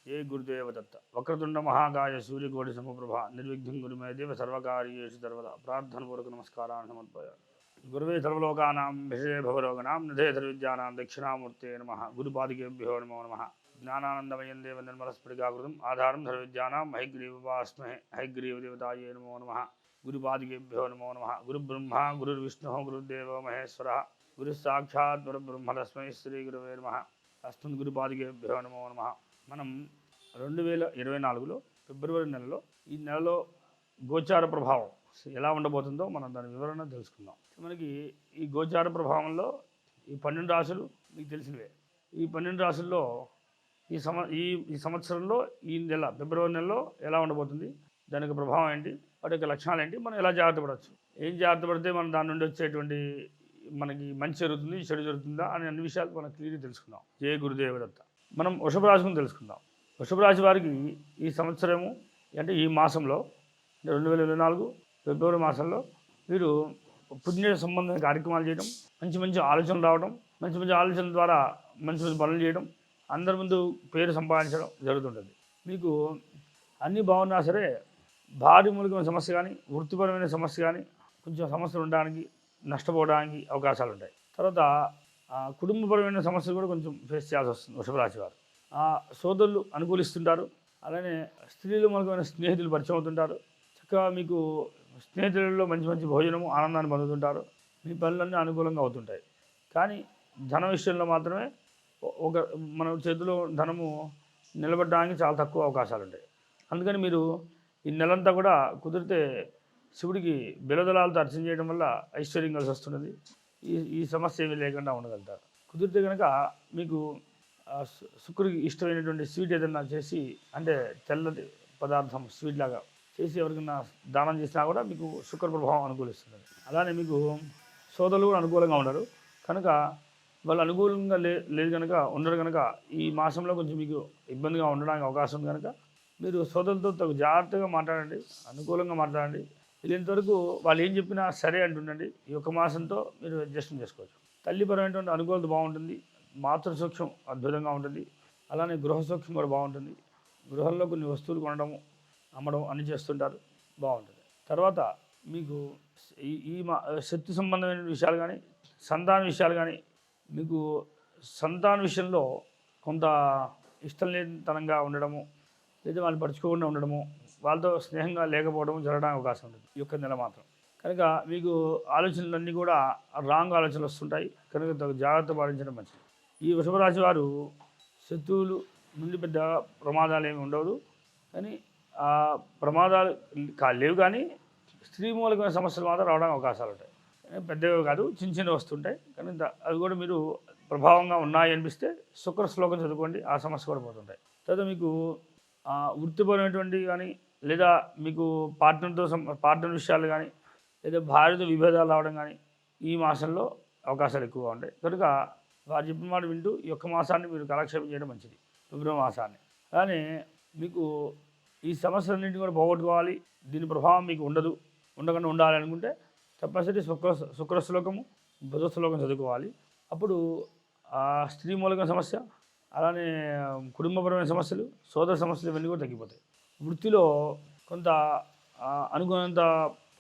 జై గురుదేవ దత్త. వక్రతుండ మహాకాయ సూర్యకోటి సమప్రభ నిర్విఘ్నం గురుమే దేవ సర్వకార్యేషు సర్వదా. ప్రార్థనపూర్వక నమస్కారాన్ని సమర్పయామి. గురువే సర్వలోకానాం విషయ భవరోగణాం నిధే సర్విద్యానాం దక్షిణామూర్తే నమః. గురుపాదికేభ్యో నమో నమః. జ్ఞానానందమయం దేవ నిర్మలస్ఫటికాకృతం ఆధారం సర్విద్యానాం హైగ్రీవాస్మహే హైగ్రీవదేవతాయే నమో నమః. గురుపాదికేభ్యో నమో నమః. గురుబ్రహ్మ గురుర్విష్ణుః గురుర్దేవో మహేశ్వరः గురుస్సాక్షాత్ పరబ్రహ్మ తస్మై శ్రీ గురవే నమః. అస్మద్ గురుపాదికేభ్యో నమో నమః. మనం 2024లో ఫిబ్రవరి నెలలో ఈ నెలలో గోచార ప్రభావం ఎలా ఉండబోతుందో మనం దాని వివరణ తెలుసుకుందాం. మనకి ఈ గోచార ప్రభావంలో ఈ 12 రాశులు మీకు తెలిసినవే. ఈ 12 రాశుల్లో ఈ సంవత్సరంలో ఈ నెల ఫిబ్రవరి నెలలో ఎలా ఉండబోతుంది, దాని యొక్క ప్రభావం ఏంటి, వాటి యొక్క లక్షణాలు ఏంటి, మనం ఎలా జాగ్రత్త పడవచ్చు, ఏం జాగ్రత్త పడితే మనం దాని నుండి వచ్చేటువంటి మనకి మంచి జరుగుతుంది చెడు జరుగుతుందా అనే అన్ని విషయాలు మనం క్లియర్గా తెలుసుకుందాం. జయ గురుదేవ దత్త. మనం వృషభ రాశిని తెలుసుకుందాం. వృషభ రాశి వారికి ఈ సంవత్సరము అంటే ఈ మాసంలో 2024 ఫిబ్రవరి మాసంలో మీరు పుణ్య సంబంధమైన కార్యక్రమాలు చేయడం, మంచి మంచి ఆలోచనలు రావడం, మంచి మంచి ఆలోచనల ద్వారా మంచి మంచి పనులు చేయడం, అందరి ముందు పేరు సంపాదించడం జరుగుతుంటుంది. మీకు అన్నీ బాగున్నా సరే భారీ మూలికమైన సమస్య కానీ వృత్తిపరమైన సమస్య కానీ కొంచెం సమస్యలు ఉండడానికి నష్టపోవడానికి అవకాశాలు ఉంటాయి. తర్వాత కుటుంబపరమైన సమస్యలు కూడా కొంచెం ఫేస్ చేయాల్సి వస్తుంది. వృషభ రాశి వారు సోదరులు అనుకూలిస్తుంటారు. అలానే స్త్రీలు మూలకమైన స్నేహితులు పరిచయం అవుతుంటారు. చక్కగా మీకు స్నేహితులలో మంచి మంచి భోజనము ఆనందాన్ని పొందుతుంటారు. మీ పనులన్నీ అనుకూలంగా అవుతుంటాయి. కానీ ధన విషయంలో మాత్రమే మన చేతిలో ధనము నిలబడడానికి చాలా తక్కువ అవకాశాలు ఉంటాయి. అందుకని మీరు ఈ నెలంతా కూడా కుదిరితే శివుడికి బిలదలాలతో అర్చన చేయడం వల్ల ఐశ్వర్యం కలిసి వస్తున్నది. ఈ సమస్య ఏమీ లేకుండా ఉండగలుగుతారు. కుదిరితే కనుక మీకు శుక్రుడికి ఇష్టమైనటువంటి స్వీట్ ఏదైనా చేసి, అంటే తెల్లటి పదార్థం స్వీట్ లాగా చేసి ఎవరికైనా దానం చేసినా కూడా మీకు శుక్ర ప్రభావం అనుకూలిస్తుంది. అలానే మీకు సోదరులు కూడా అనుకూలంగా ఉండరు కనుక వాళ్ళు అనుకూలంగా లేదు కనుక ఉండరు కనుక ఈ మాసంలో కొంచెం మీకు ఇబ్బందిగా ఉండడానికి అవకాశం ఉంది. కనుక మీరు సోదరులతో జాగ్రత్తగా మాట్లాడండి, అనుకూలంగా మాట్లాడండి. వీళ్ళంతవరకు వాళ్ళు ఏం చెప్పినా సరే అంటుండండి. ఈ ఒక్క మాసంతో మీరు అడ్జస్ట్మెంట్ చేసుకోవచ్చు. తల్లిపరమైనటువంటి అనుకూలత బాగుంటుంది. మాతృసూక్ష్మం అద్భుతంగా ఉంటుంది. అలానే గృహ సూక్ష్మం కూడా బాగుంటుంది. గృహంలో కొన్ని వస్తువులు కొనడం అమ్మడం అన్నీ చేస్తుంటారు, బాగుంటుంది. తర్వాత మీకు ఈ శక్తి సంబంధమైన విషయాలు కానీ సంతాన విషయాలు కానీ మీకు సంతాన విషయంలో కొంత ఇష్టం లేనితనంగా ఉండడము, లేదా వాళ్ళు పరుచుకోకుండా ఉండడము, వాళ్ళతో స్నేహంగా లేకపోవడం జరగడానికి అవకాశం ఉంటుంది ఈ యొక్క నెల మాత్రం. కనుక మీకు ఆలోచనలన్నీ కూడా రాంగ్ ఆలోచనలు వస్తుంటాయి కనుక జాగ్రత్త పాటించడం మంచిది. ఈ వృషభ రాశి వారు శత్రువులు నుండి పెద్ద ప్రమాదాలు ఏమి ఉండవు. కానీ ఆ ప్రమాదాలు లేవు, కానీ స్త్రీ మూలకమైన సమస్యలు మాత్రం రావడానికి అవకాశాలు ఉంటాయి. పెద్దవి కాదు, చిన్న చిన్నవి వస్తుంటాయి. కానీ అవి కూడా మీరు ప్రభావంగా ఉన్నాయి అనిపిస్తే శుక్ర శ్లోకం చదువుకోండి, ఆ సమస్య కూడా పోతుంటాయి. తర్వాత మీకు వృత్తిపరమైనటువంటి కానీ లేదా మీకు పార్ట్నర్ విషయాలు కానీ లేదా భార్యతో విభేదాలు రావడం కానీ ఈ మాసంలో అవకాశాలు ఎక్కువగా ఉంటాయి. కనుక వారు చెప్పిన మాట వింటూ ఈ ఒక్క మాసాన్ని మీరు కాలక్షేపం చేయడం మంచిది, ఫిబ్రవరి మాసాన్ని. అలానే మీకు ఈ సమస్యలన్నింటినీ కూడా పోగొట్టుకోవాలి, దీని ప్రభావం మీకు ఉండకుండా ఉండాలి అనుకుంటే తప్పనిసరి శుక్ర శ్లోకము బుధ శ్లోకం చదువుకోవాలి. అప్పుడు స్త్రీ మూలకమైన సమస్య, అలానే కుటుంబపరమైన సమస్యలు, సోదర సమస్యలు ఇవన్నీ కూడా తగ్గిపోతాయి. వృత్తిలో కొంత అనుకున్నంత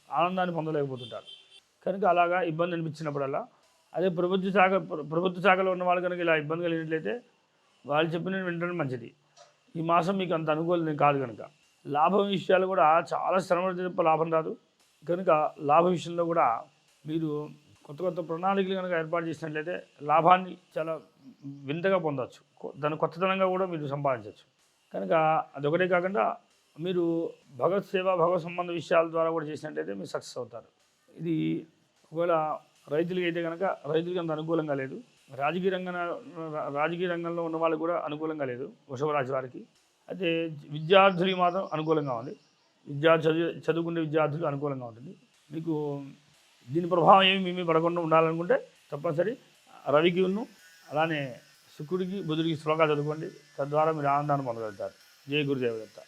ఆనందాన్ని పొందలేకపోతుంటారు. కనుక అలాగా ఇబ్బంది అనిపించినప్పుడల్లా అదే ప్రభుత్వ శాఖలో ఉన్న వాళ్ళు కనుక ఇలా ఇబ్బంది కలిగినట్లయితే వాళ్ళు చెప్పిన వినడం మంచిది. ఈ మాసం మీకు అంత అనుకూలం కాదు కనుక లాభం విషయాలు కూడా చాలా శ్రమ తప్ప లాభం రాదు. కనుక లాభ విషయంలో కూడా మీరు కొత్త ప్రణాళికలు కనుక ఏర్పాటు చేసినట్లయితే లాభాన్ని చాలా వింతగా పొందవచ్చు, దాని కొత్తదనంగా కూడా మీరు సంపాదించవచ్చు. కనుక అదొకటే కాకుండా మీరు భగవత్ సేవ భగవత్ సంబంధ విషయాల ద్వారా కూడా చేసినట్లయితే మీరు సక్సెస్ అవుతారు. ఇది ఒకవేళ రైతులకి అయితే కనుక రైతులకి అంత అనుకూలంగా లేదు. రాజకీయ రంగంలో ఉన్న వాళ్ళకి కూడా అనుకూలంగా లేదు వృషభ రాశి వారికి. అయితే విద్యార్థులకి మాత్రం అనుకూలంగా ఉంది. చదువుకునే విద్యార్థులు అనుకూలంగా ఉంటుంది. మీకు దీని ప్రభావం ఏమి మీ పడకుండా ఉండాలనుకుంటే తప్పనిసరి రవికి అలానే శుక్రుడికి బుధుడికి శ్లోకాలు చదువుకోండి. తద్వారా మీరు ఆనందాన్ని పొందగలుగుతారు. జయ గురుదేవ దత్త.